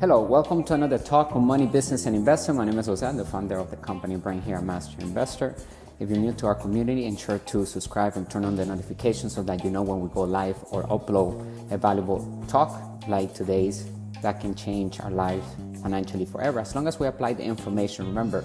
Hello, welcome to another talk on money, business, and investment. My name is Jose, the founder of the company Brain here at Master Investor. If you're new to our community, ensure to subscribe and turn on the notifications so that you know when we go live or upload a valuable talk like today's that can change our lives financially forever. As long as we apply the information, remember,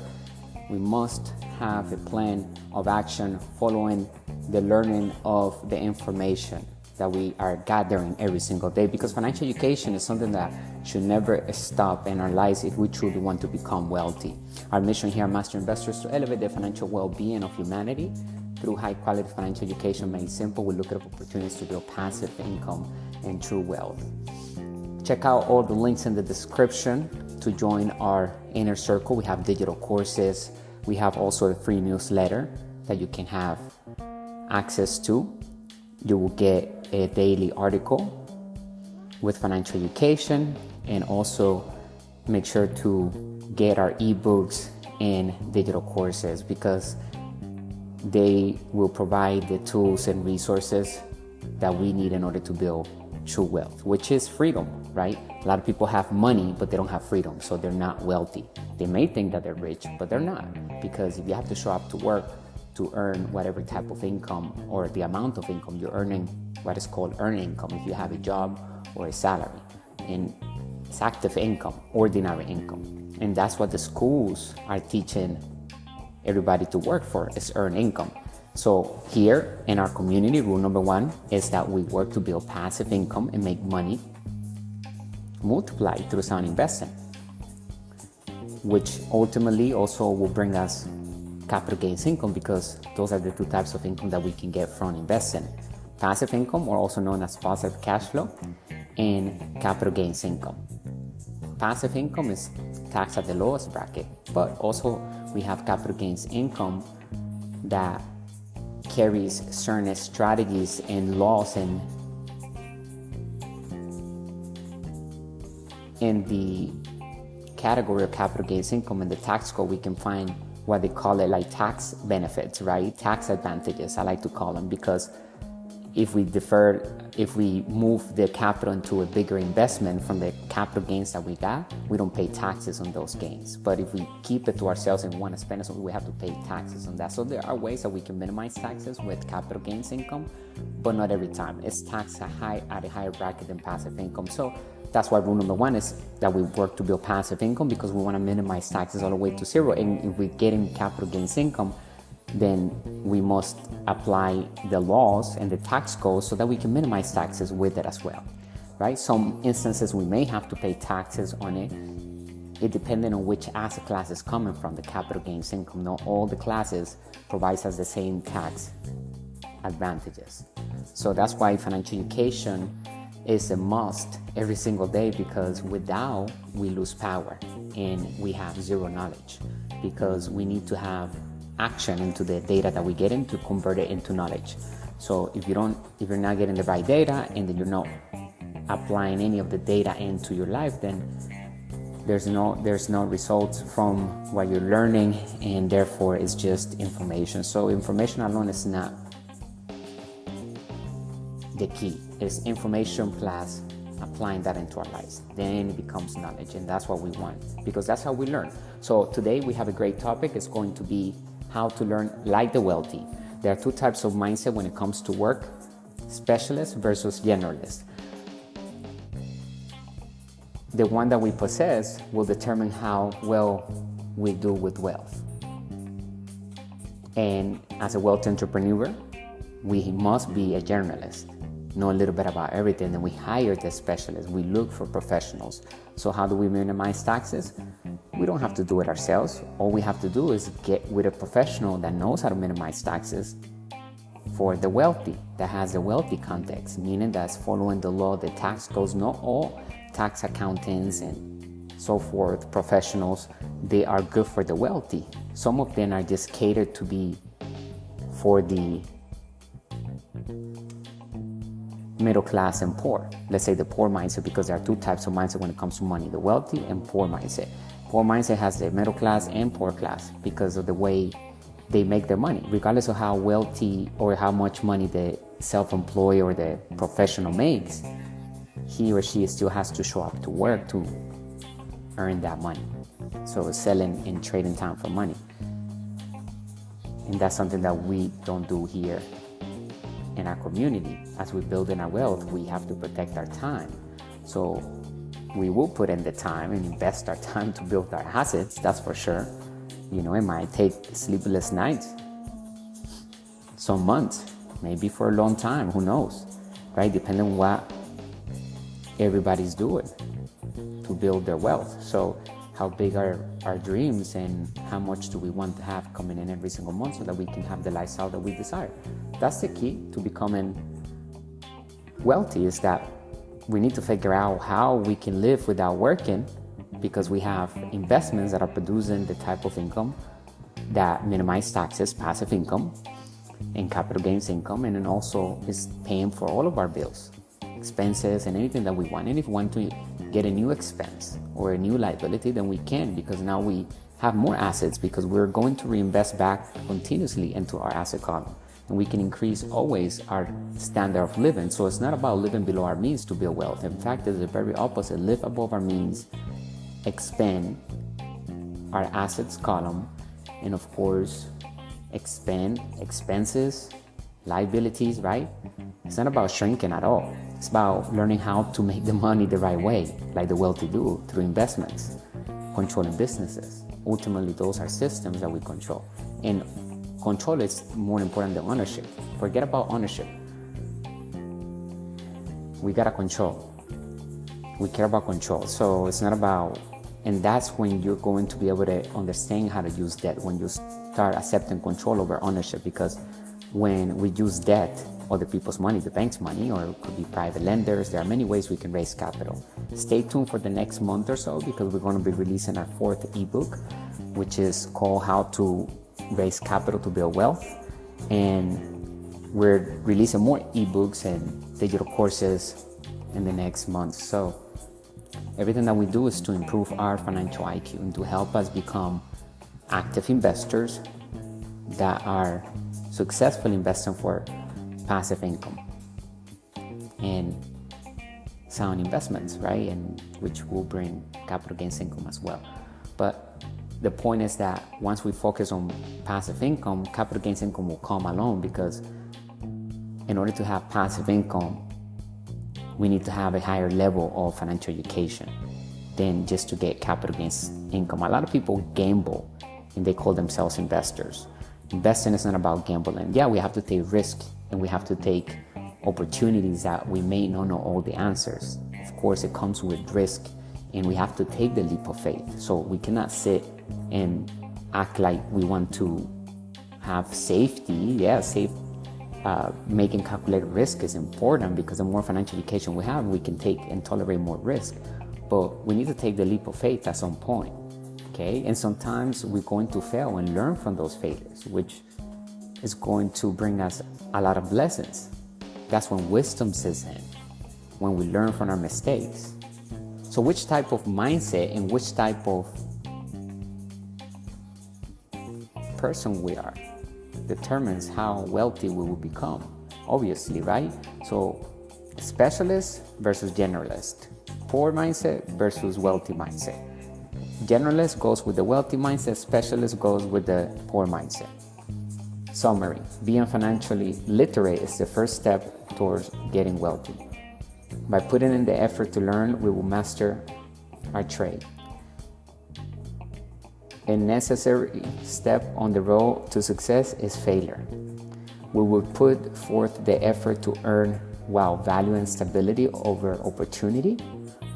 we must have a plan of action following the learning of the information that we are gathering every single day, because financial education is something that should never stop in our lives if we truly want to become wealthy. Our mission here at Master Investor is to elevate the financial well-being of humanity through high-quality financial education made simple with lucrative opportunities to build passive income and true wealth. Check out all the links in the description to join our inner circle. We have digital courses. We have also a free newsletter that you can have access to. You will get a daily article with financial education, and also make sure to get our ebooks and digital courses, because they will provide the tools and resources that we need in order to build true wealth, which is freedom, right? A lot of people have money, but they don't have freedom, so they're not wealthy. They may think that they're rich, but they're not, because if you have to show up to work to earn whatever type of income or the amount of income you're earning, what is called earned income, if you have a job or a salary, and it's active income, ordinary income. And that's what the schools are teaching everybody to work for, is earned income. So here in our community, rule number one is that we work to build passive income and make money multiply through sound investing, which ultimately also will bring us capital gains income, because those are the two types of income that we can get from investing. Passive income, or also known as positive cash flow, and capital gains income. Passive income is taxed at the lowest bracket, but also we have capital gains income that carries certain strategies and laws, and in the category of capital gains income in the tax code, we can find what they call it like tax benefits, right? Tax advantages, I like to call them, because if we move the capital into a bigger investment from the capital gains that we got, we don't pay taxes on those gains. But if we keep it to ourselves and want to spend it, we have to pay taxes on that. So there are ways that we can minimize taxes with capital gains income, but not every time. It's taxed at a higher bracket than passive income. So that's why rule number one is that we work to build passive income, because we want to minimize taxes all the way to zero. And if we're getting capital gains income, then we must apply the laws and the tax codes so that we can minimize taxes with it as well, right? Some instances we may have to pay taxes on it depending on which asset class is coming from, the capital gains income. Not all the classes provides us the same tax advantages. So that's why financial education is a must every single day, because without, we lose power and we have zero knowledge, because we need to have action into the data that we get in to convert it into knowledge. So if you're not getting the right data, and then you're not applying any of the data into your life, then there's no results from what you're learning, and therefore it's just information. So information alone is not the key. It's information plus applying that into our lives. Then it becomes knowledge, and that's what we want, because that's how we learn. So today we have a great topic. It's going to be how to learn like the wealthy. There are two types of mindset when it comes to work: specialist versus generalist. The one that we possess will determine how well we do with wealth. And as a wealth entrepreneur, we must be a generalist, know a little bit about everything, and we hire the specialists. We look for professionals. So how do we minimize taxes? We don't have to do it ourselves. All we have to do is get with a professional that knows how to minimize taxes for the wealthy, that has a wealthy context, meaning that's following the law, the tax codes. Not all tax accountants and so forth, professionals, they are good for the wealthy. Some of them are just catered to be for the middle class and poor. Let's say the poor mindset, because there are two types of mindset when it comes to money: the wealthy and poor mindset. Poor mindset has the middle class and poor class because of the way they make their money. Regardless of how wealthy or how much money the self-employed or the professional makes, he or she still has to show up to work to earn that money. So selling and trading time for money. And that's something that we don't do here in our community. As we build in our wealth, we have to protect our time. So we will put in the time and invest our time to build our assets, that's for sure. You know, it might take sleepless nights, some months, maybe for a long time, who knows, right? Depending on what everybody's doing to build their wealth. So how big are our dreams and how much do we want to have coming in every single month so that we can have the lifestyle that we desire? That's the key to becoming wealthy, is that we need to figure out how we can live without working, because we have investments that are producing the type of income that minimize taxes, passive income, and capital gains income, and then also is paying for all of our bills, expenses, and anything that we want. And if we want to get a new expense or a new liability, then we can, because now we have more assets, because we're going to reinvest back continuously into our asset column. And we can increase always our standard of living. So it's not about living below our means to build wealth. In fact, it's the very opposite. Live above our means, expand our assets column, and of course, expand expenses, liabilities, right? It's not about shrinking at all. It's about learning how to make the money the right way, like the wealthy do, through investments, controlling businesses. Ultimately, those are systems that we control. And control is more important than ownership. Forget about ownership. We gotta control. We care about control. So it's not about, and that's when you're going to be able to understand how to use debt, when you start accepting control over ownership. Because when we use debt, other people's money, the bank's money, or it could be private lenders, there are many ways we can raise capital. Stay tuned for the next month or so, because we're going to be releasing our 4th ebook, which is called How to Raise Capital to Build Wealth. And we're releasing more ebooks and digital courses in the next month. So everything that we do is to improve our financial IQ and to help us become active investors that are successful investing for passive income and sound investments, right? And which will bring capital gains income as well. But the point is that once we focus on passive income, capital gains income will come along, because in order to have passive income, we need to have a higher level of financial education than just to get capital gains income. A lot of people gamble and they call themselves investors. Investing is not about gambling. Yeah, we have to take risk and we have to take opportunities that we may not know all the answers. Of course, it comes with risk, and we have to take the leap of faith. So we cannot sit and act like we want to have safety. Yeah, making calculated risk is important, because the more financial education we have, we can take and tolerate more risk. But we need to take the leap of faith at some point. Okay, and sometimes we're going to fail and learn from those failures, which is going to bring us a lot of lessons. That's when wisdom sets in, when we learn from our mistakes. So which type of mindset and which type of person we are determines how wealthy we will become, obviously, right? So specialist versus generalist, poor mindset versus wealthy mindset. Generalist goes with the wealthy mindset, specialist goes with the poor mindset. Summary: being financially literate is the first step towards getting wealthy. By putting in the effort to learn, we will master our trade. A necessary step on the road to success is failure. We will put forth the effort to earn while valuing stability over opportunity,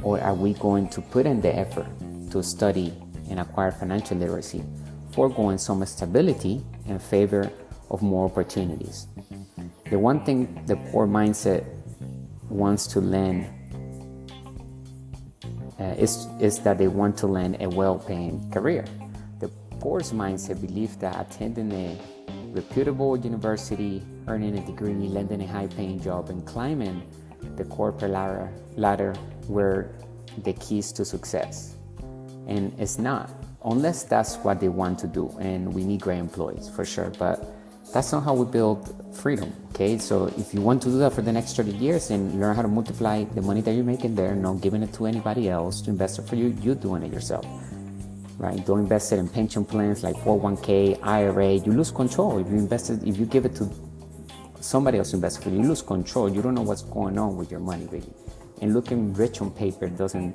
or are we going to put in the effort to study and acquire financial literacy, foregoing some stability in favor of more opportunities? The one thing the poor mindset wants to land is that they want to land a well-paying career. The poor mindset believes that attending a reputable university, earning a degree, landing a high-paying job, and climbing the corporate ladder were the keys to success. And it's not, unless that's what they want to do. And we need great employees for sure, but That's not how we build freedom, okay? So if you want to do that for the next 30 years and learn how to multiply the money that you're making there, not giving it to anybody else to invest it for you, you're doing it yourself, right? Don't invest it in pension plans like 401k, IRA. You lose control. If you give it to somebody else to invest it for you, you lose control. You don't know what's going on with your money, really. And looking rich on paper doesn't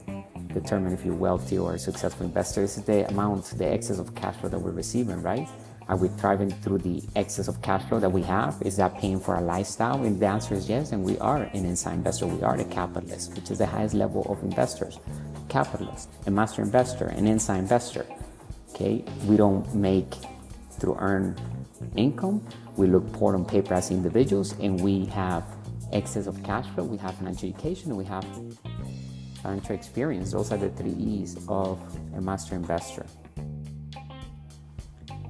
determine if you're wealthy or a successful investor. This is the amount, the excess of cash flow that we're receiving, right? Are we thriving through the excess of cash flow that we have? Is that paying for our lifestyle? And the answer is yes, and we are an inside investor. We are the capitalist, which is the highest level of investors. Capitalist, a master investor, an inside investor. Okay, we don't make through earned income. We look poor on paper as individuals, and we have excess of cash flow. We have financial education, and we have financial experience. Those are the 3 E's of a master investor.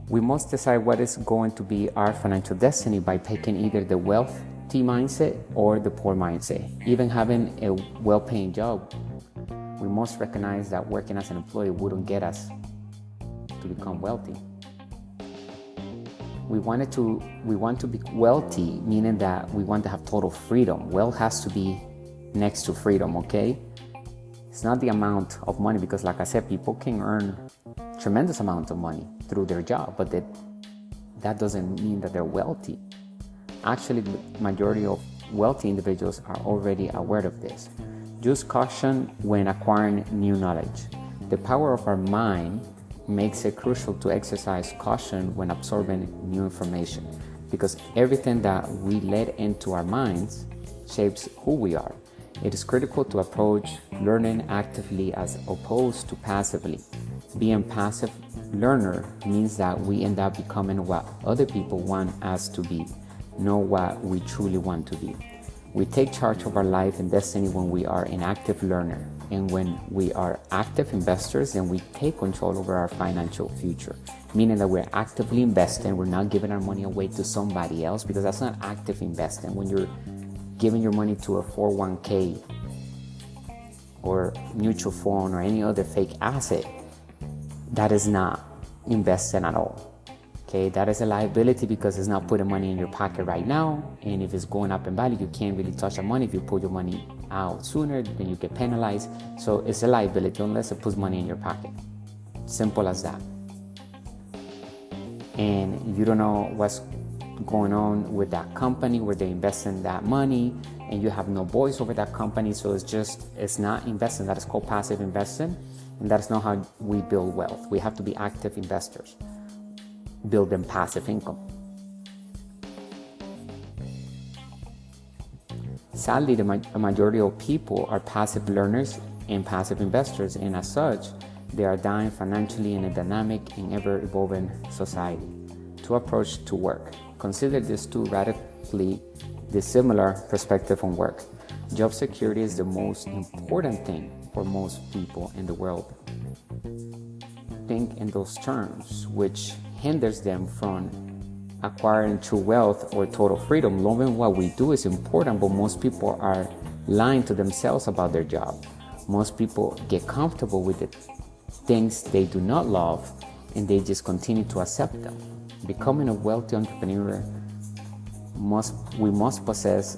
We must decide what is going to be our financial destiny by picking either the wealthy mindset or the poor mindset. Even having a well-paying job, we must recognize that working as an employee wouldn't get us to become wealthy. We want to be wealthy, meaning that we want to have total freedom. Wealth has to be next to freedom, okay? It's not the amount of money, because like I said, people can earn tremendous amount of money through their job, but that doesn't mean that they're wealthy. Actually, the majority of wealthy individuals are already aware of this. Use caution when acquiring new knowledge. The power of our mind makes it crucial to exercise caution when absorbing new information, because everything that we let into our minds shapes who we are. It is critical to approach learning actively as opposed to passively. Being passive learner means that we end up becoming what other people want us to be, not what we truly want to be. We take charge of our life and destiny when we are an active learner, and when we are active investors, then we take control over our financial future, meaning that we're actively investing. We're not giving our money away to somebody else, because that's not active investing. When you're giving your money to a 401k or mutual fund or any other fake asset, that is not investing at all. Okay, that is a liability, because it's not putting money in your pocket right now, and if it's going up in value, you can't really touch the money. If you pull your money out sooner, then you get penalized. So it's a liability unless it puts money in your pocket. Simple as that. And you don't know what's going on with that company where they invest in that money, and you have no voice over that company. So it's not investing. That is called passive investing, and that's not how we build wealth. We have to be active investors, building passive income. Sadly, the majority of people are passive learners and passive investors, and as such, they are dying financially in a dynamic and ever-evolving society. To approach to work. Consider these two radically dissimilar perspectives on work. Job security is the most important thing for most people in the world. Think in those terms, which hinders them from acquiring true wealth or total freedom. Loving what we do is important, but most people are lying to themselves about their job. Most people get comfortable with the things they do not love, and they just continue to accept them. Becoming a wealthy entrepreneur, we must possess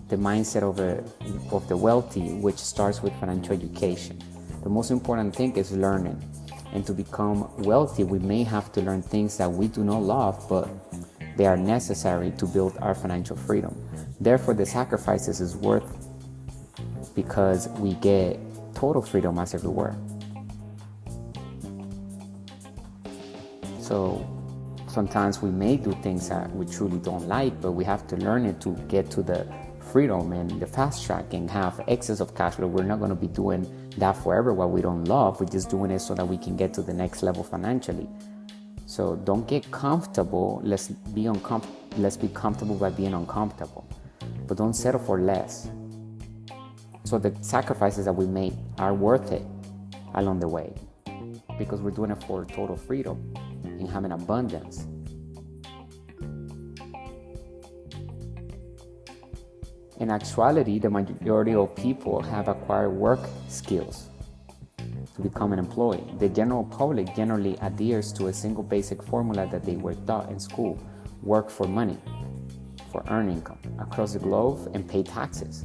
the mindset of the wealthy, which starts with financial education. The most important thing is learning. And to become wealthy, we may have to learn things that we do not love, but they are necessary to build our financial freedom. Therefore, the sacrifices is worth, because we get total freedom as everywhere. So sometimes we may do things that we truly don't like, but we have to learn it to get to the freedom and the fast track and have excess of cash flow. We're not going to be doing that forever what we don't love. We're just doing it so that we can get to the next level financially. So don't get comfortable. Let's be comfortable by being uncomfortable, but don't settle for less. So the sacrifices that we make are worth it along the way, because we're doing it for total freedom and having abundance. In actuality, the majority of people have acquired work skills to become an employee. The general public generally adheres to a single basic formula that they were taught in school. work for money, for earn income across the globe and pay taxes.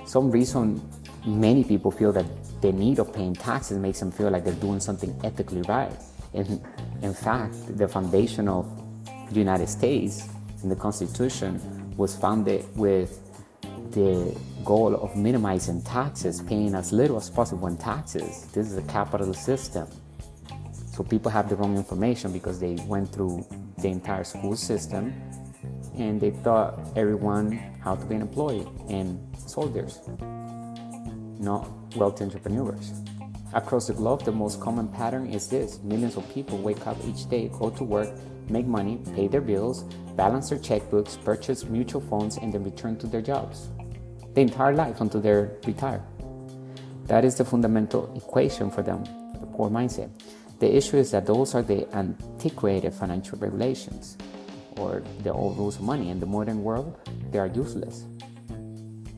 Some reason many people feel that the need of paying taxes makes them feel like they're doing something ethically right. And in fact, the foundation of the United States and the Constitution was founded with the goal of minimizing taxes, paying as little as possible in taxes. This is a capitalist system. So people have the wrong information because they went through the entire school system and they taught everyone how to be an employee and soldiers, not wealthy entrepreneurs. Across the globe, the most common pattern is this. Millions of people wake up each day, go to work, make money, pay their bills, balance their checkbooks, purchase mutual funds, and then return to their jobs. The entire life until they're retired. That is the fundamental equation for them, the poor mindset. The issue is that those are the antiquated financial regulations or the old rules of money. In the modern world, they are useless.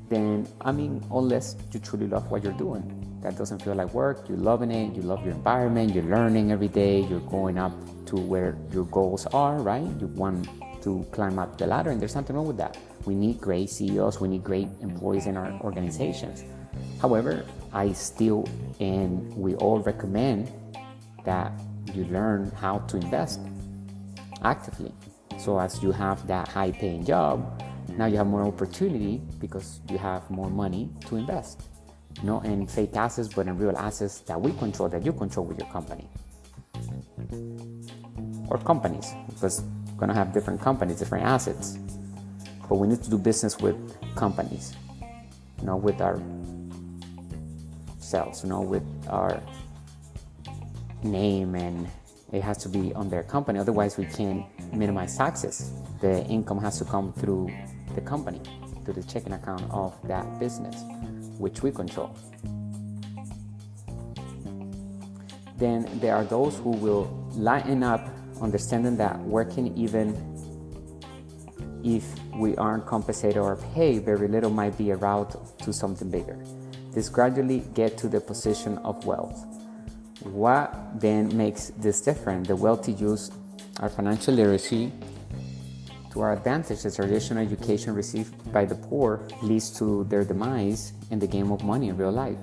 Then, unless you truly love what you're doing. That doesn't feel like work, you're loving it, you love your environment, you're learning every day, you're going up to where your goals are, right? You want to climb up the ladder, and there's nothing wrong with that. We need great CEOs, we need great employees in our organizations. However, I still, and we all recommend that you learn how to invest actively. So as you have that high paying job, now you have more opportunity because you have more money to invest. Not in fake assets, but in real assets that we control, that you control with your company. Or companies, because we're going to have different companies, different assets. But we need to do business with companies, not with ourselves, with our name, and it has to be on their company. Otherwise, we can't minimize taxes. The income has to come through the company, through the checking account of that business, which we control. Then there are those who will lighten up, understanding that working even if we aren't compensated or paid very little might be a route to something bigger. This gradually get to the position of wealth. What then makes this different? The wealthy use our financial literacy to our advantage. The traditional education received by the poor leads to their demise in the game of money in real life.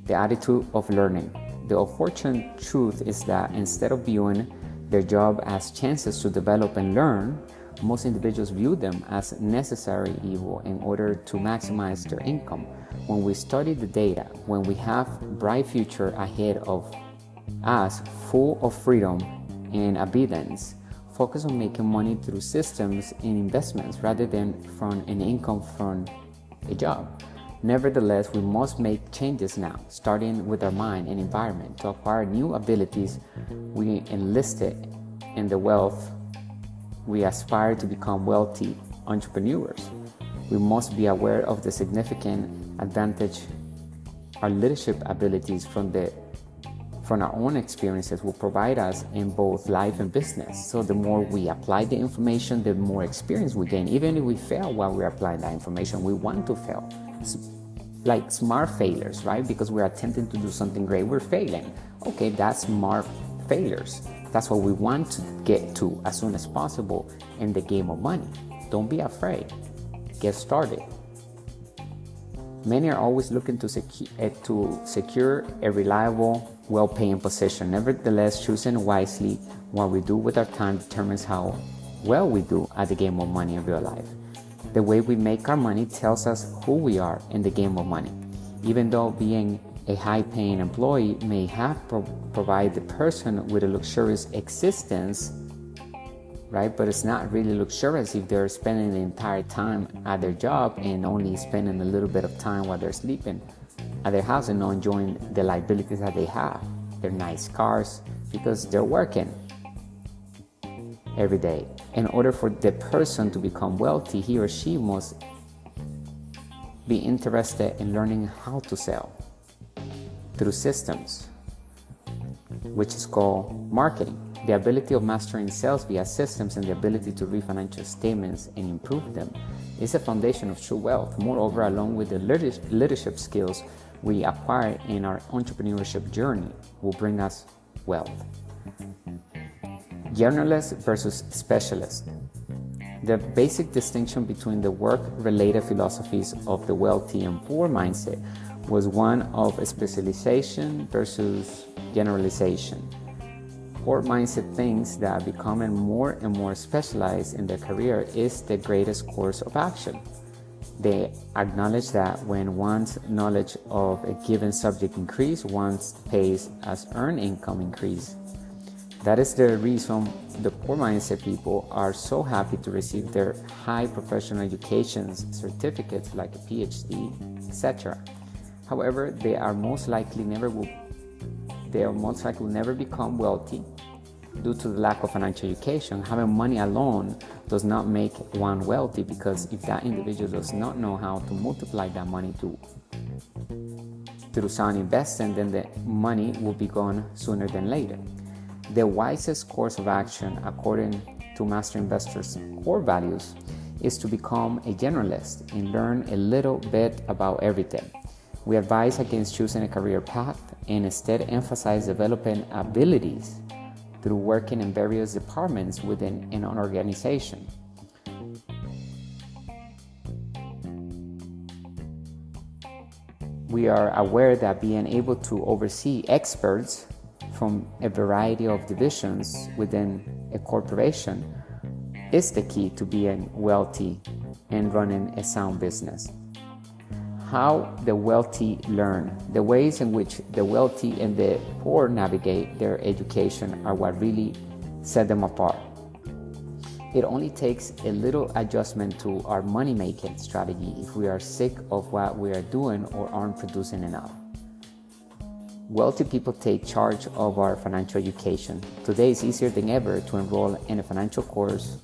The attitude of learning. The unfortunate truth is that instead of viewing their job as chances to develop and learn, most individuals view them as necessary evil in order to maximize their income. When we study the data, when we have a bright future ahead of us, full of freedom and abundance, focus on making money through systems and investments rather than from an income from a job. Nevertheless, we must make changes now, starting with our mind and environment. To acquire new abilities, we enlisted in the wealth. We aspire to become wealthy entrepreneurs. We must be aware of the significant advantage our leadership abilities from our own experiences will provide us in both life and business. So the more we apply the information, the more experience we gain. Even if we fail while we're applying that information, we want to fail. It's like smart failures, right? Because we're attempting to do something great, we're failing. Okay, that's smart failures. That's what we want to get to as soon as possible in the game of money. Don't be afraid. Get started. Many are always looking to secure a reliable, well-paying position. Nevertheless, choosing wisely what we do with our time determines how well we do at the game of money in real life. The way we make our money tells us who we are in the game of money. Even though being a high-paying employee may have provide the person with a luxurious existence, right? But it's not really luxurious if they're spending the entire time at their job and only spending a little bit of time while they're sleeping at their house and not enjoying the liabilities that they have, their nice cars, because they're working every day. In order for the person to become wealthy, he or she must be interested in learning how to sell through systems, which is called marketing. The ability of mastering sales via systems and the ability to read financial statements and improve them is a foundation of true wealth. Moreover, along with the leadership skills we acquire in our entrepreneurship journey will bring us wealth. Generalist versus specialist. The basic distinction between the work-related philosophies of the wealthy and poor mindset was one of specialization versus generalization. Poor mindset thinks that becoming more and more specialized in their career is the greatest course of action. They acknowledge that when one's knowledge of a given subject increases, one's pace as earned income increases. That is the reason the poor mindset people are so happy to receive their high professional education certificates like a PhD, etc. However, they are most likely never will never become wealthy due to the lack of financial education. Having money alone does not make one wealthy, because if that individual does not know how to multiply that money through sound investing, then the money will be gone sooner than later. The wisest course of action, according to Master Investor's core values, is to become a generalist and learn a little bit about everything. We advise against choosing a career path and instead emphasize developing abilities through working in various departments within an organization. We are aware that being able to oversee experts from a variety of divisions within a corporation is the key to being wealthy and running a sound business. How the wealthy learn. The ways in which the wealthy and the poor navigate their education are what really set them apart. It only takes a little adjustment to our money-making strategy if we are sick of what we are doing or aren't producing enough. Wealthy people take charge of our financial education. Today it's easier than ever to enroll in a financial course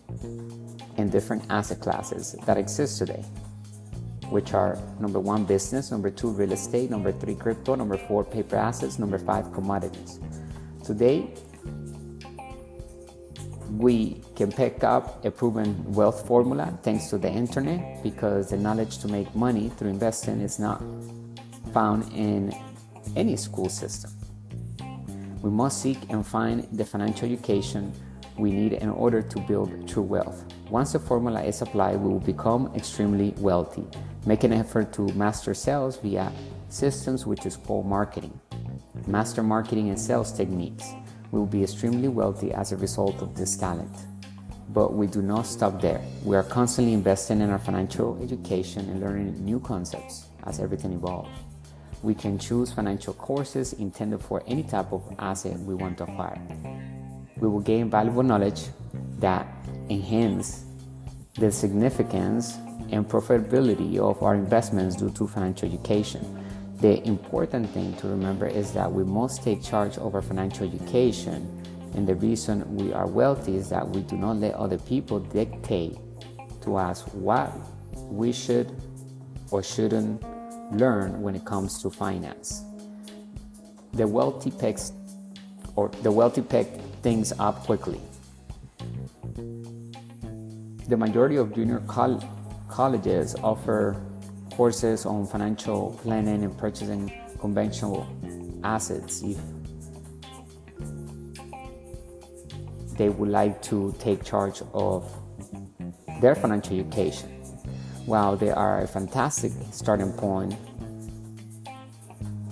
in different asset classes that exist today, which are number 1, business, number 2, real estate, number 3, crypto, number 4, paper assets, number 5, commodities. Today, we can pick up a proven wealth formula thanks to the internet, because the knowledge to make money through investing is not found in any school system. We must seek and find the financial education we need in order to build true wealth. Once the formula is applied, we will become extremely wealthy. Make an effort to master sales via systems which is called marketing. Master marketing and sales techniques. We will be extremely wealthy as a result of this talent. But we do not stop there. We are constantly investing in our financial education and learning new concepts as everything evolves. We can choose financial courses intended for any type of asset we want to acquire. We will gain valuable knowledge that enhance the significance and profitability of our investments due to financial education. The important thing to remember is that we must take charge of our financial education, and the reason we are wealthy is that we do not let other people dictate to us what we should or shouldn't learn when it comes to finance. The wealthy pick things up quickly. The majority of junior colleges offer courses on financial planning and purchasing conventional assets if they would like to take charge of their financial education. While they are a fantastic starting point,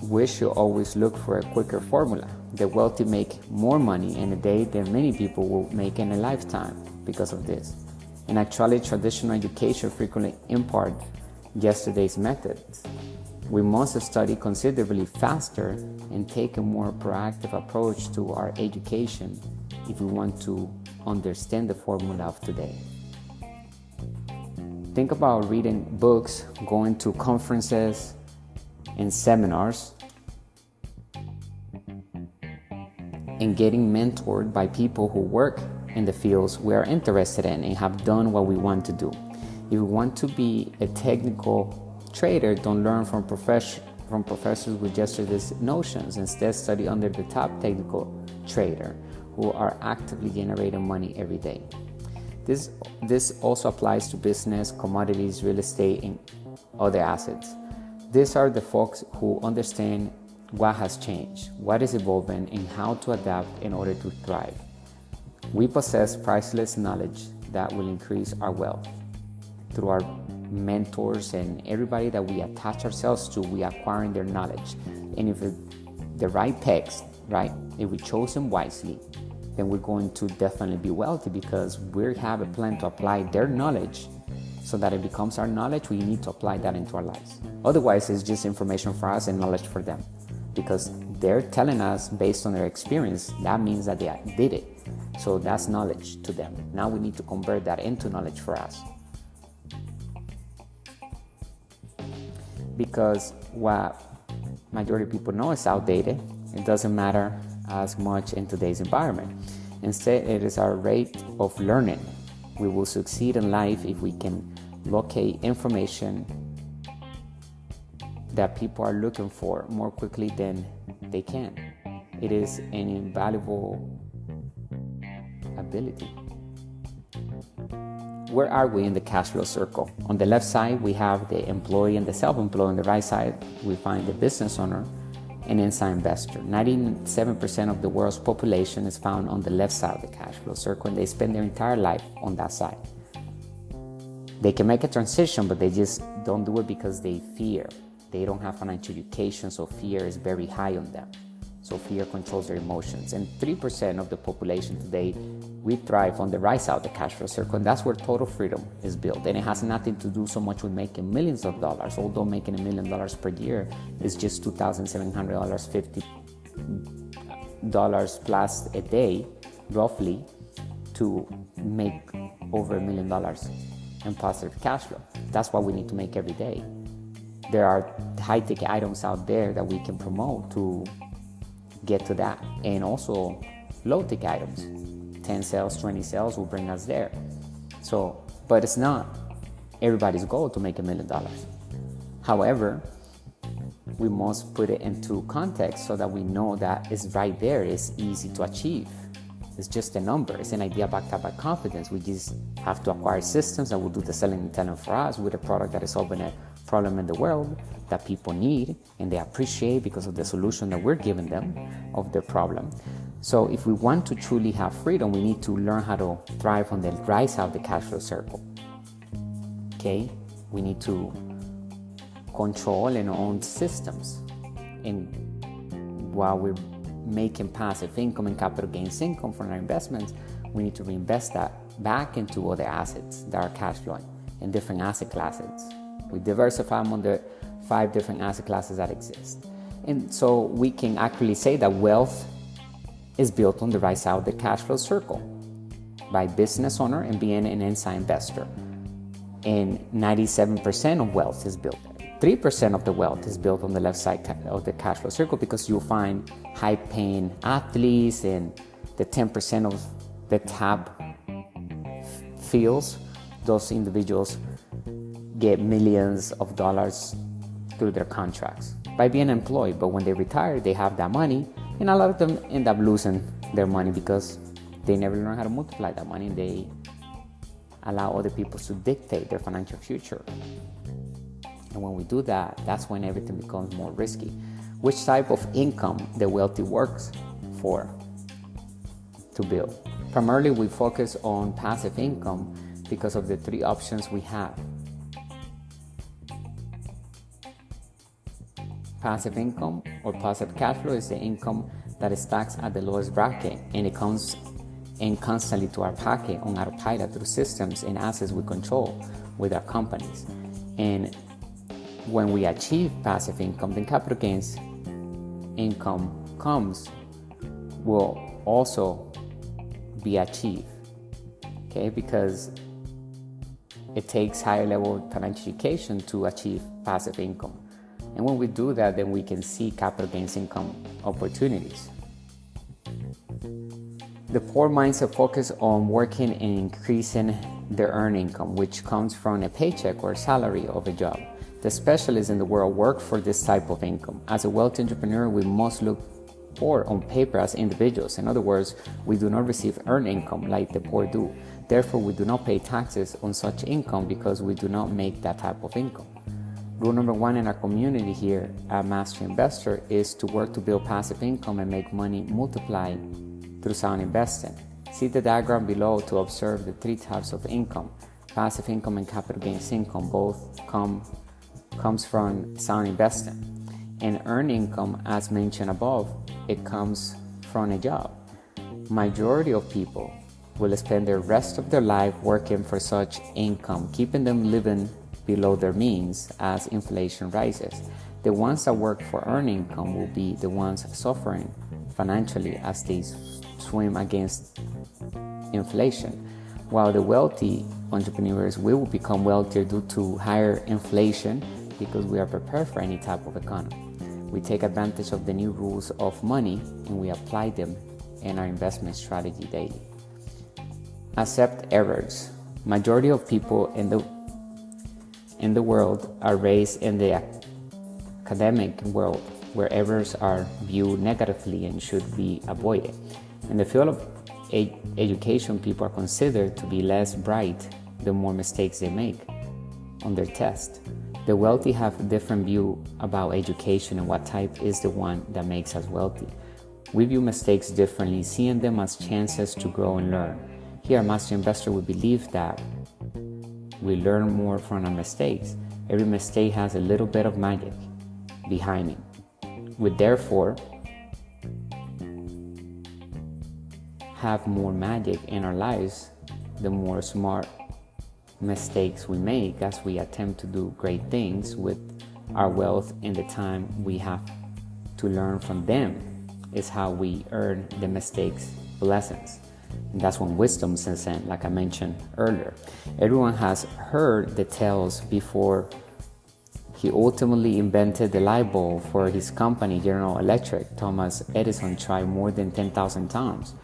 we should always look for a quicker formula. The wealthy make more money in a day than many people will make in a lifetime because of this. And actually, traditional education frequently imparts yesterday's methods. We must study considerably faster and take a more proactive approach to our education if we want to understand the formula of today. Think about reading books, going to conferences and seminars, and getting mentored by people who work in the fields we are interested in and have done what we want to do. If you want to be a technical trader, don't learn from professors with yesterday's notions. Instead, study under the top technical trader who are actively generating money every day. This also applies to business, commodities, real estate, and other assets. These are the folks who understand what has changed, what is evolving, and how to adapt in order to thrive. We possess priceless knowledge that will increase our wealth. Through our mentors and everybody that we attach ourselves to, we acquiring their knowledge. And if the right picks, right, if we chose them wisely, then we're going to definitely be wealthy, because we have a plan to apply their knowledge so that it becomes our knowledge. We need to apply that into our lives. Otherwise, it's just information for us and knowledge for them, because they're telling us based on their experience. That means that they did it. So that's knowledge to them. Now we need to convert that into knowledge for us. Because what majority of people know is outdated. It doesn't matter as much in today's environment. Instead, it is our rate of learning. We will succeed in life if we can locate information that people are looking for more quickly than they can. It is an invaluable ability. Where are we in the cash flow circle? On the left side, we have the employee and the self-employed. On the right side, we find the business owner and inside investor. 97% of the world's population is found on the left side of the cash flow circle, and they spend their entire life on that side. They can make a transition, but they just don't do it because they fear. They don't have financial education, so fear is very high on them. So fear controls their emotions. And 3% of the population today, we thrive on the right side of the cash flow circle, and that's where total freedom is built. And it has nothing to do so much with making millions of dollars, although making $1 million per year is just $2,700, $50 plus a day, roughly, to make over $1 million in positive cash flow. That's what we need to make every day. There are high-ticket items out there that we can promote to get to that, and also low-ticket items. 10 sales, 20 sales will bring us there. So, but it's not everybody's goal to make $1 million. However, we must put it into context so that we know that it's right there. It's easy to achieve. It's just a number. It's an idea backed up by confidence. We just have to acquire systems that will do the selling and telling for us with a product that is solving a problem in the world that people need and they appreciate because of the solution that we're giving them of their problem. So if we want to truly have freedom, we need to learn how to thrive on the right side of the cash flow circle. Okay? We need to control and own systems. And while we're making passive income and capital gains income from our investments, we need to reinvest that back into other assets that are cash flowing in different asset classes. We diversify among the 5 different asset classes that exist. And so we can actually say that wealth is built on the right side of the cash flow circle by business owner and being an inside investor. And 97% of wealth is built there. 3% of the wealth is built on the left side of the cash flow circle, because you'll find high-paying athletes and the 10% of the top fields. Those individuals get millions of dollars through their contracts by being employed. But when they retire, they have that money, and a lot of them end up losing their money because they never learn how to multiply that money, and they allow other people to dictate their financial future. And when we do that, that's when everything becomes more risky. Which type of income the wealthy works for to build? Primarily, we focus on passive income because of the 3 options we have. Passive income or positive cash flow is the income that is taxed at the lowest bracket, and it comes in constantly to our pocket on autopilot through systems and assets we control with our companies. And when we achieve passive income, then capital gains income will also be achieved, okay? Because it takes higher level financial education to achieve passive income. And when we do that, then we can see capital gains income opportunities. The poor mindset focus on working and increasing their earned income, which comes from a paycheck or salary of a job. The specialists in the world work for this type of income. As a wealthy entrepreneur, we must look poor on paper as individuals. In other words, we do not receive earned income like the poor do. Therefore, we do not pay taxes on such income because we do not make that type of income. Rule number 1 in our community here at Master Investor is to work to build passive income and make money multiply through sound investing. See the diagram below to observe the three types of income. Passive income and capital gains income both comes from sound investing. And earned income, as mentioned above, it comes from a job. Majority of people will spend the rest of their life working for such income, keeping them living below their means as inflation rises. The ones that work for earned income will be the ones suffering financially as they swim against inflation, while the wealthy entrepreneurs will become wealthier due to higher inflation because we are prepared for any type of economy. We take advantage of the new rules of money and we apply them in our investment strategy daily. Accept errors. Majority of people in the world are raised in the academic world where errors are viewed negatively and should be avoided. In the field of education, people are considered to be less bright the more mistakes they make on their test. The wealthy have a different view about education and what type is the one that makes us wealthy. We view mistakes differently, seeing them as chances to grow and learn. Here at Master Investor, we believe that we learn more from our mistakes. Every mistake has a little bit of magic behind it. We therefore have more magic in our lives the more smart mistakes we make as we attempt to do great things with our wealth, and the time we have to learn from them is how we earn the mistakes blessings. And that's when wisdom sets in, like I mentioned earlier. Everyone has heard the tales before he ultimately invented the light bulb for his company, General Electric. Thomas Edison tried more than 10,000 times.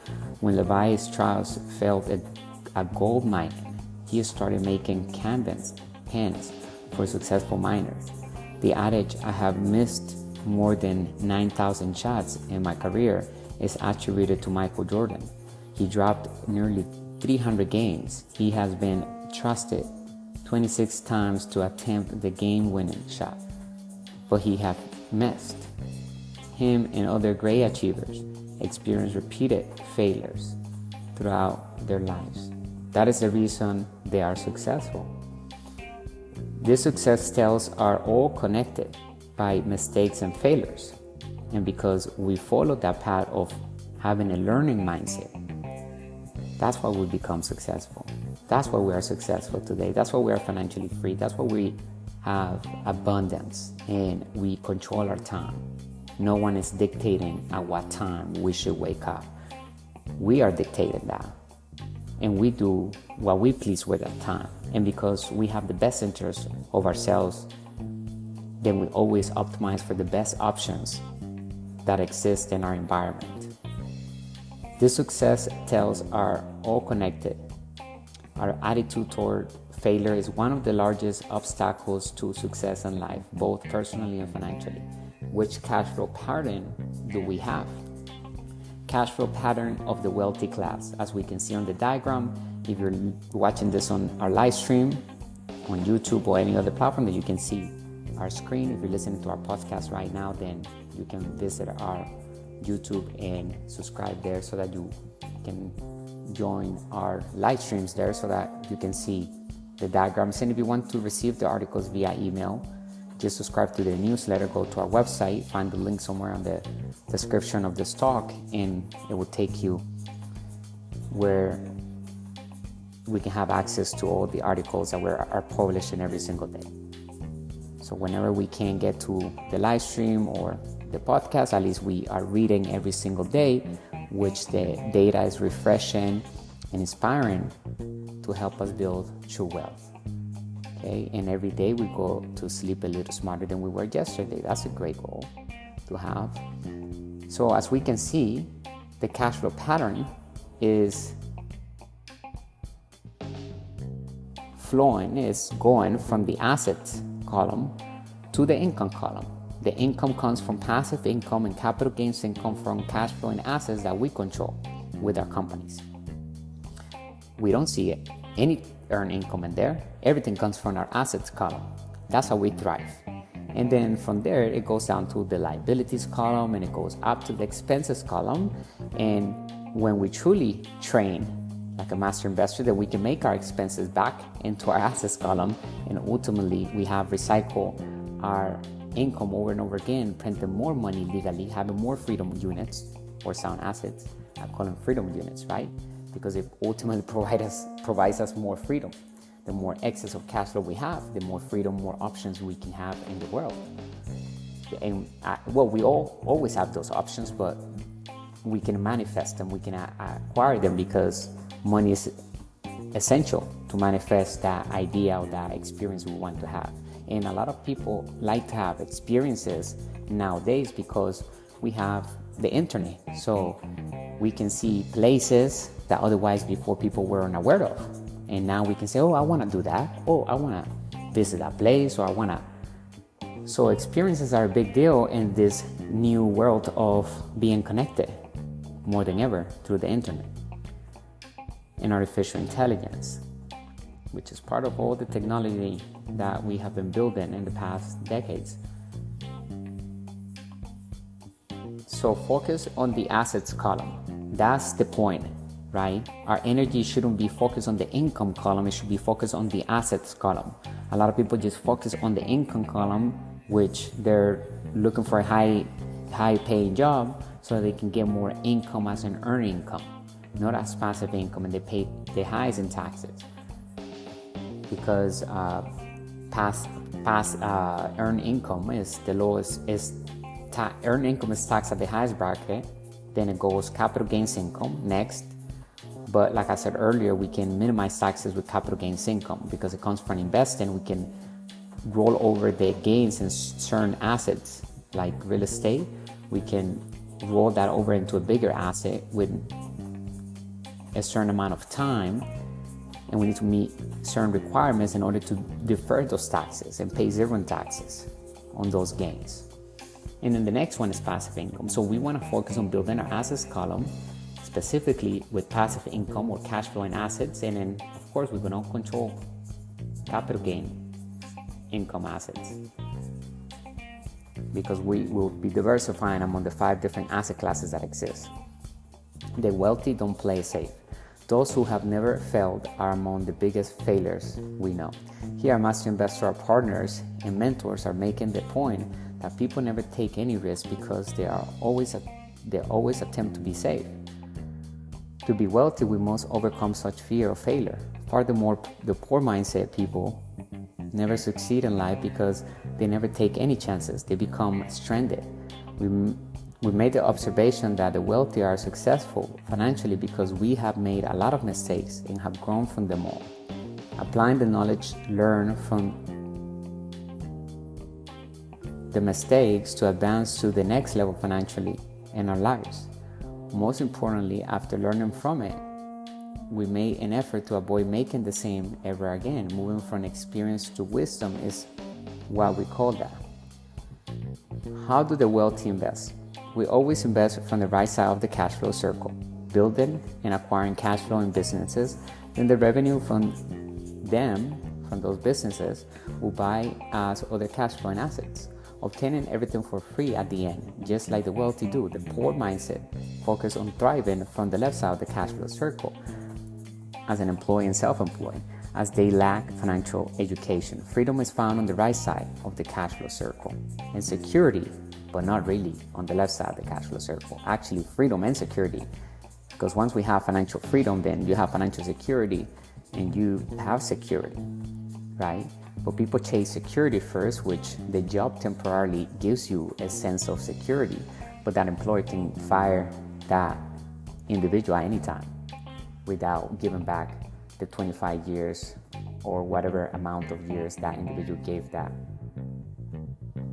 When Levi Strauss failed at gold mining, he started making canvas pens for successful miners. The adage, "I have missed more than 9,000 shots in my career," is attributed to Michael Jordan. He dropped nearly 300 games. He has been trusted 26 times to attempt the game-winning shot, but he has missed. Him and other great achievers experience repeated failures throughout their lives. That is the reason they are successful. These success tales are all connected by mistakes and failures. And because we follow that path of having a learning mindset, that's why we become successful. That's why we are successful today. That's why we are financially free. That's why we have abundance and we control our time. No one is dictating at what time we should wake up. We are dictating that. And we do what we please with that time. And because we have the best interest of ourselves, then we always optimize for the best options that exist in our environment. These success tales are all connected. Our attitude toward failure is one of the largest obstacles to success in life, both personally and financially. Which cash flow pattern do we have? Cash flow pattern of the wealthy class. As we can see on the diagram, if you're watching this on our live stream on YouTube or any other platform, that you can see our screen. If you're listening to our podcast right now, then you can visit our YouTube and subscribe there so that you can join our live streams there so that you can see the diagrams. And if you want to receive the articles via email, just subscribe to the newsletter, go to our website, find the link somewhere on the description of this talk, and it will take you where we can have access to all the articles that are published in every single day. So whenever we can get to the live stream or the podcast, at least we are reading every single day, which the data is refreshing and inspiring to help us build true wealth. Okay? And every day we go to sleep a little smarter than we were yesterday. That's a great goal to have. So as we can see, the cash flow pattern is going from the assets column to the income column. The income comes from passive income and capital gains income from cash flow and assets that we control with our companies. We don't see any earned income in there. Everything comes from our assets column. That's how we thrive. And then from there, it goes down to the liabilities column and it goes up to the expenses column. And when we truly train like a master investor, that we can make our expenses back into our assets column, and ultimately we have recycle our income over and over again, printing more money legally, having more freedom units or sound assets. I call them freedom units, right? Because it ultimately provides us more freedom. The more excess of cash flow we have, the more freedom, more options we can have in the world. And we all always have those options, but we can manifest them, we can acquire them, because money is essential to manifest that idea or that experience we want to have. And a lot of people like to have experiences nowadays because we have the internet. So we can see places that otherwise before people were unaware of. And now we can say, oh, I want to do that. Oh, I want to visit that place, or I want to. So experiences are a big deal in this new world of being connected more than ever through the internet and artificial intelligence, which is part of all the technology that we have been building in the past decades. So focus on the assets column. That's the point, right? Our energy shouldn't be focused on the income column. It should be focused on the assets column. A lot of people just focus on the income column, which they're looking for a high paying job so they can get more income as an earned income, not as passive income, and they pay the highest in taxes. Because past earned income is the lowest, earned income is taxed at the highest bracket, then it goes capital gains income next. But like I said earlier, we can minimize taxes with capital gains income because it comes from investing. We can roll over the gains in certain assets like real estate. We can roll that over into a bigger asset with a certain amount of time, and we need to meet certain requirements in order to defer those taxes and pay zero in taxes on those gains. And then the next one is passive income. So we want to focus on building our assets column specifically with passive income or cash flowing assets, and then of course we're going to control capital gain income assets, because we will be diversifying among the 5 different asset classes that exist. The wealthy don't play safe. Those who have never failed are among the biggest failures we know. Here at Master Investor, our partners and mentors are making the point that people never take any risk because they always attempt to be safe. To be wealthy, we must overcome such fear of failure. Furthermore, the poor mindset people never succeed in life because they never take any chances. They become stranded. We made the observation that the wealthy are successful financially because we have made a lot of mistakes and have grown from them all, applying the knowledge learned from the mistakes to advance to the next level financially in our lives. Most importantly, after learning from it, we made an effort to avoid making the same ever again. Moving from experience to wisdom is what we call that. How do the wealthy invest? We always invest from the right side of the cash flow circle, building and acquiring cash flow in businesses. Then the revenue from those businesses, will buy us other cash flowing assets, obtaining everything for free at the end, just like the wealthy do. The poor mindset focus on thriving from the left side of the cash flow circle as an employee and self-employed, as they lack financial education. Freedom is found on the right side of the cash flow circle, and security, but not really on the left side of the cash flow circle. Actually, freedom and security, because once we have financial freedom, then you have financial security and you have security, right? But people chase security first, which the job temporarily gives you a sense of security, but that employer can fire that individual at any time without giving back the 25 years or whatever amount of years that individual gave that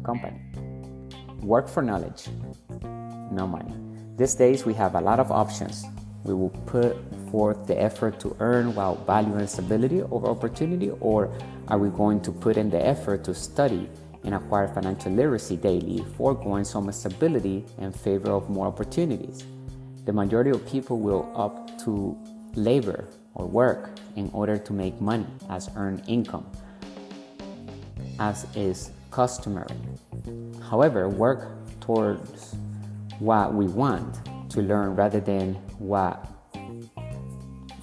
company. Work for knowledge, no money. These days we have a lot of options. We will put forth the effort to earn while valuing stability over opportunity, or are we going to put in the effort to study and acquire financial literacy daily, foregoing some stability in favor of more opportunities? The majority of people will opt to labor or work in order to make money as earned income, as is customary. However, work towards what we want to learn rather than what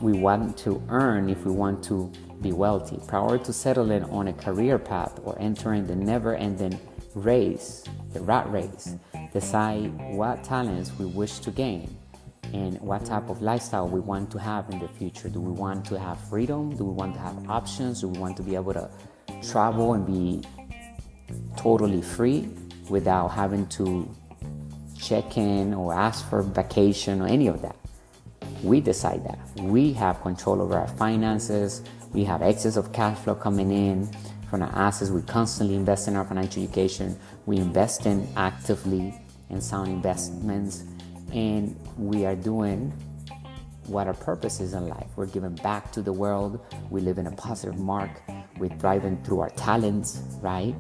we want to earn if we want to be wealthy. Prior to settling on a career path or entering the never-ending race, the rat race, decide what talents we wish to gain and what type of lifestyle we want to have in the future. Do we want to have freedom? Do we want to have options? Do we want to be able to travel and be totally free without having to check in or ask for vacation or any of that? We decide that. We have control over our finances. We have excess of cash flow coming in from our assets. We constantly invest in our financial education. We invest in actively in sound investments. And we are doing what our purpose is in life. We're giving back to the world. We live in a positive mark. We're thriving through our talents, right?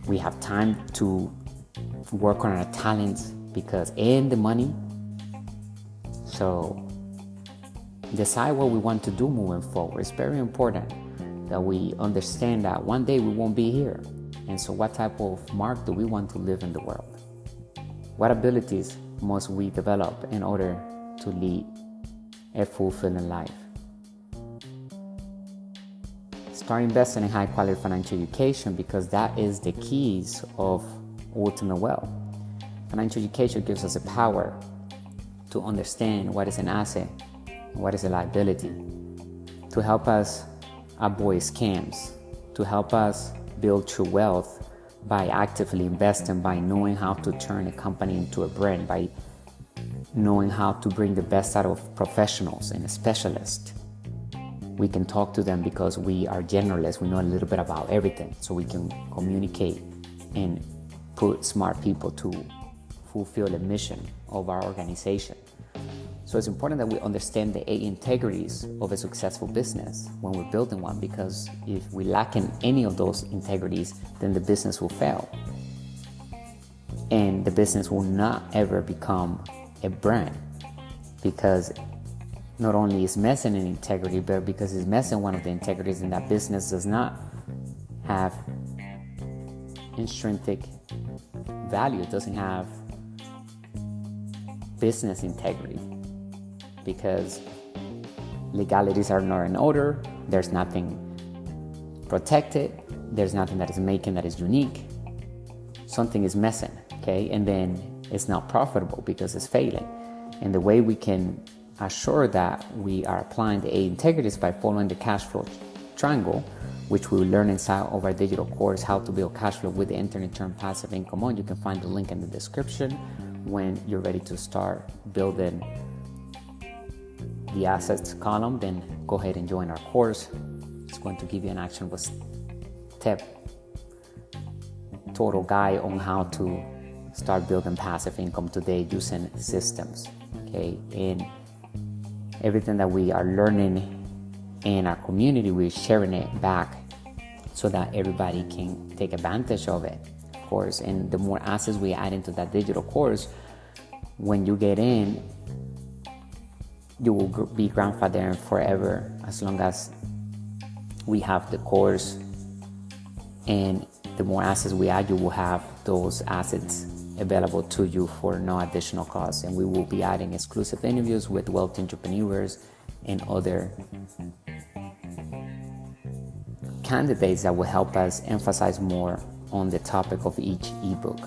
We have time to work on our talents because and the money. So decide what we want to do moving forward. It's very important that we understand that one day we won't be here. And so what type of mark do we want to live in the world? What abilities must we develop in order to lead a fulfilling life? Start investing in high quality financial education because that is the keys of ultimate wealth. Financial education gives us the power to understand what is an asset and what is a liability, to help us avoid scams, to help us build true wealth by actively investing, by knowing how to turn a company into a brand, by knowing how to bring the best out of professionals and specialists. We can talk to them because we are generalists. We know a little bit about everything, so we can communicate and put smart people to fulfill the mission of our organization. So it's important that we understand the 8 integrities of a successful business when we're building one, because if we lack in any of those integrities, then the business will fail. And the business will not ever become a brand, because not only is missing an integrity, but because it's missing one of the integrities, and that business does not have intrinsic value. It doesn't have business integrity, because legalities are not in order, there's nothing protected, there's nothing that is making that is unique. Something is missing, okay? And then it's not profitable because it's failing. And the way we can assure that we are applying the 8 integrities by following the cash flow triangle, which we will learn inside of our digital course, How to Build Cash Flow with the Internet Turn Passive Income On. You can find the link in the description when you're ready to start building the assets column. Then go ahead and join our course. It's going to give you an actionable step total guide on how to start building passive income today using systems, okay? And everything that we are learning in our community, we're sharing it back so that everybody can take advantage of it, of course. And the more assets we add into that digital course, when you get in, you will be grandfathered forever as long as we have the course. And the more assets we add, you will have those assets available to you for no additional cost. And we will be adding exclusive interviews with wealth entrepreneurs and other candidates that will help us emphasize more on the topic of each ebook,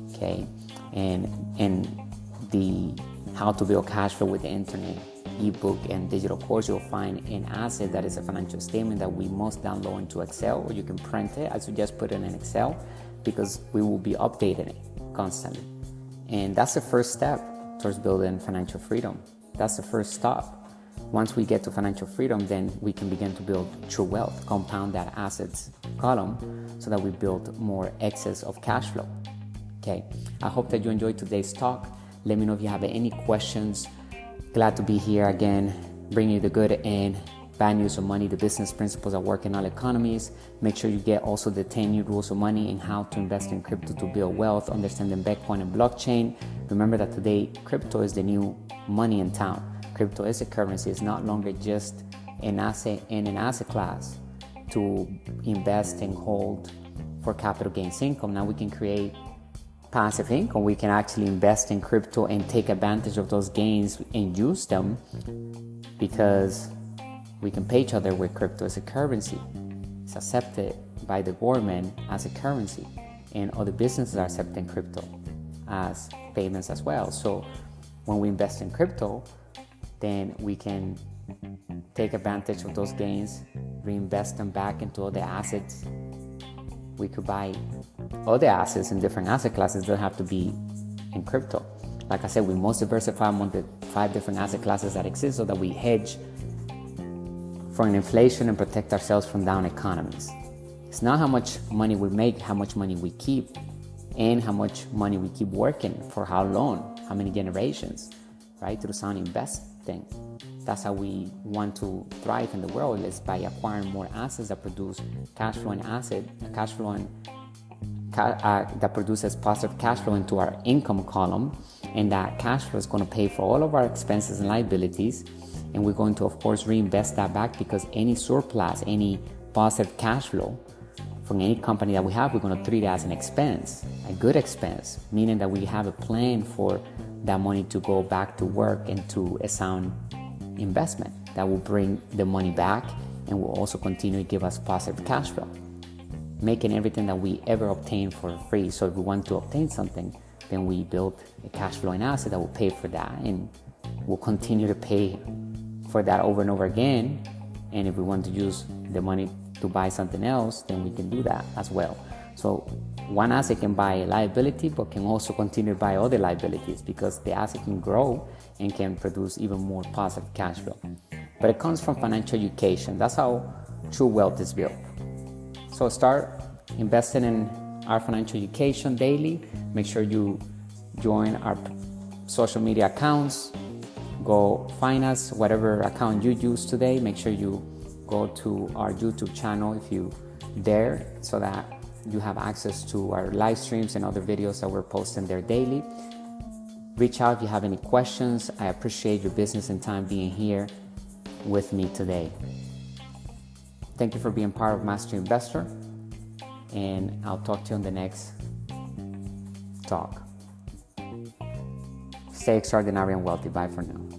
okay? And the How to Build Cash Flow with the Internet ebook and digital course, you'll find an asset that is a financial statement that we must download into Excel, or you can print it. I suggest putting it in Excel because we will be updating it constantly. And that's the first step towards building financial freedom. That's the first stop. Once we get to financial freedom, then we can begin to build true wealth, compound that assets column so that we build more excess of cash flow. Okay, I hope that you enjoyed today's talk. Let me know if you have any questions. Glad to be here again, bringing you the good and bad news of money, the business principles that work in all economies. Make sure you get also the 10 new rules of money and how to invest in crypto to build wealth, understanding Bitcoin and blockchain. Remember that today, crypto is the new money in town. Crypto is a currency. It's not longer just an asset in an asset class to invest and hold for capital gains income. Now we can create passive income. We can actually invest in crypto and take advantage of those gains and use them, because we can pay each other with crypto as a currency. It's accepted by the government as a currency, and other businesses are accepting crypto as payments as well. So when we invest in crypto, then we can take advantage of those gains, reinvest them back into other assets. We could buy other assets in different asset classes. They don't have to be in crypto. Like I said, we most diversify among the 5 different asset classes that exist, so that we hedge from inflation and protect ourselves from down economies. It's not how much money we make, how much money we keep, and how much money we keep working for how long, how many generations, right? Through sound investing. That's how we want to thrive in the world, is by acquiring more assets that produce cash flow that produces positive cash flow into our income column, and that cash flow is going to pay for all of our expenses and liabilities, and we're going to, of course, reinvest that back, because any surplus, any positive cash flow from any company that we have, we're going to treat it as an expense, a good expense, meaning that we have a plan for that money to go back to work into a sound investment that will bring the money back and will also continue to give us positive cash flow, making everything that we ever obtain for free. So if we want to obtain something, then we build a cash flowing asset that will pay for that, and we'll continue to pay for that over and over again. And if we want to use the money to buy something else, then we can do that as well. So one asset can buy a liability, but can also continue to buy other liabilities, because the asset can grow and can produce even more positive cash flow. But it comes from financial education. That's how true wealth is built. So start investing in our financial education daily. Make sure you join our social media accounts. Go find us, whatever account you use today. Make sure you go to our YouTube channel if you dare, so that you have access to our live streams and other videos that we're posting there daily. Reach out if you have any questions. I appreciate your business and time being here with me today. Thank you for being part of Master Investor, and I'll talk to you on the next talk. Stay extraordinary and wealthy. Bye for now.